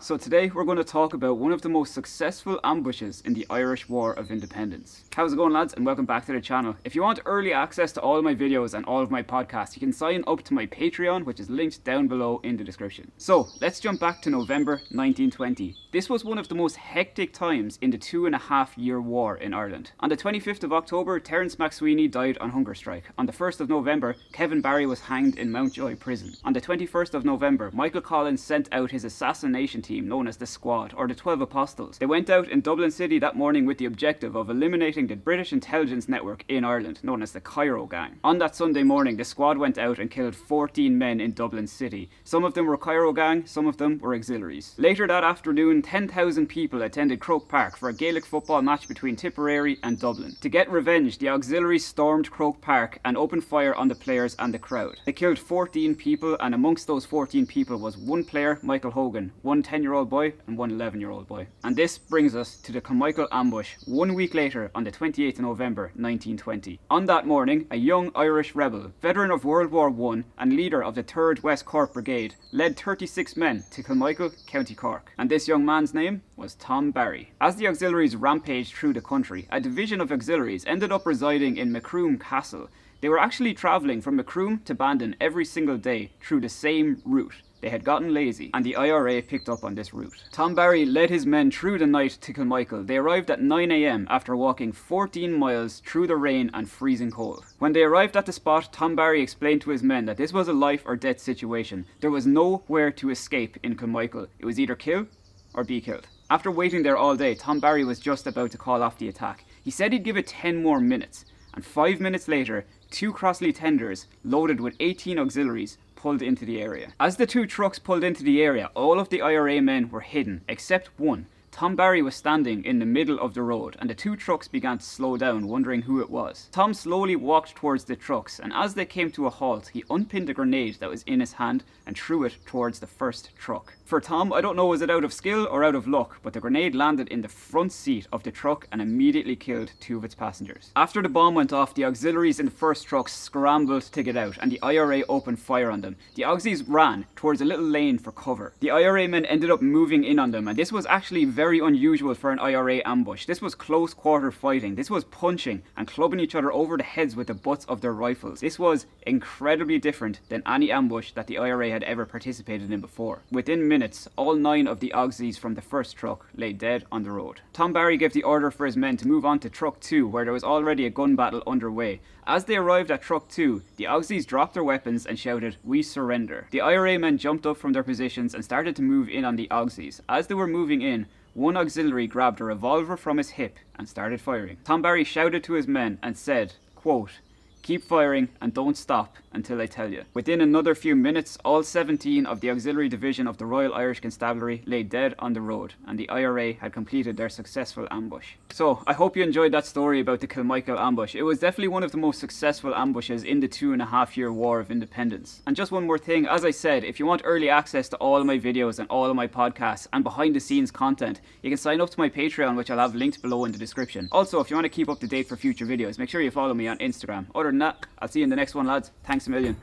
So today we're going to talk about one of the most successful ambushes in the Irish War of Independence. How's it going, lads, and welcome back to the channel. If you want early access to all of my videos and all of my podcasts, you can sign up to my Patreon, which is linked down below in the description. So let's jump back to November 1920. This was one of the most hectic times in the 2.5-year war in Ireland. On the 25th of October, Terence MacSweeney died on hunger strike. On the 1st of November, Kevin Barry was hanged in Mountjoy prison. On the 21st of November, Michael Collins sent out his assassination team known as the Squad, or the 12 Apostles. They went out in Dublin City that morning with the objective of eliminating the British intelligence network in Ireland, known as the Cairo Gang. On that Sunday morning, the Squad went out and killed 14 men in Dublin City. Some of them were Cairo Gang, some of them were auxiliaries. Later that afternoon, 10,000 people attended Croke Park for a Gaelic football match between Tipperary and Dublin. To get revenge, the auxiliaries stormed Croke Park and opened fire on the players and the crowd. They killed 14 people, and amongst those 14 people was one player, Michael Hogan, one 10-year-old boy and one 11-year-old boy. And this brings us to the Kilmichael ambush 1 week later on the 28th of November 1920. On that morning, a young Irish rebel, veteran of World War I and leader of the 3rd West Cork Brigade, led 36 men to Kilmichael, County Cork. And this young man's name was Tom Barry. As the auxiliaries rampaged through the country, a division of auxiliaries ended up residing in Macroom Castle. They were actually travelling from Macroom to Bandon every single day through the same route. They had gotten lazy, and the IRA picked up on this route. Tom Barry led his men through the night to Kilmichael. They arrived at 9 AM after walking 14 miles through the rain and freezing cold. When they arrived at the spot, Tom Barry explained to his men that this was a life or death situation. There was nowhere to escape in Kilmichael. It was either kill or be killed. After waiting there all day, Tom Barry was just about to call off the attack. He said he'd give it 10 more minutes, and 5 minutes later, 2 Crossley tenders loaded with 18 auxiliaries pulled into the area. As the 2 trucks pulled into the area, all of the IRA men were hidden, except one. Tom Barry was standing in the middle of the road, and the 2 trucks began to slow down, wondering who it was. Tom slowly walked towards the trucks, and as they came to a halt, he unpinned a grenade that was in his hand and threw it towards the first truck. For Tom, I don't know was it out of skill or out of luck, but the grenade landed in the front seat of the truck and immediately killed 2 of its passengers. After the bomb went off, the auxiliaries in the first truck scrambled to get out, and the IRA opened fire on them. The auxiliaries ran towards a little lane for cover. The IRA men ended up moving in on them, and this was actually very unusual for an IRA ambush. This was close quarter fighting. This was punching and clubbing each other over the heads with the butts of their rifles. This was incredibly different than any ambush that the IRA had ever participated in before. Within minutes, all 9 of the auxiliaries from the first truck lay dead on the road. Tom Barry gave the order for his men to move on to truck 2, where there was already a gun battle underway. As they arrived at truck 2, the auxiliaries dropped their weapons and shouted, "We surrender." The IRA men jumped up from their positions and started to move in on the auxiliaries. As they were moving in, one auxiliary grabbed a revolver from his hip and started firing. Tom Barry shouted to his men and said, quote, "Keep firing and don't stop until I tell you." Within another few minutes, all 17 of the auxiliary division of the Royal Irish Constabulary lay dead on the road, and the IRA had completed their successful ambush. So, I hope you enjoyed that story about the Kilmichael ambush. It was definitely one of the most successful ambushes in the 2.5-year War of Independence. And just one more thing, as I said, if you want early access to all of my videos and all of my podcasts and behind the scenes content, you can sign up to my Patreon, which I'll have linked below in the description. Also, if you want to keep up to date for future videos, make sure you follow me on Instagram. Other than that, I'll see you in the next one, lads. Thanks a million.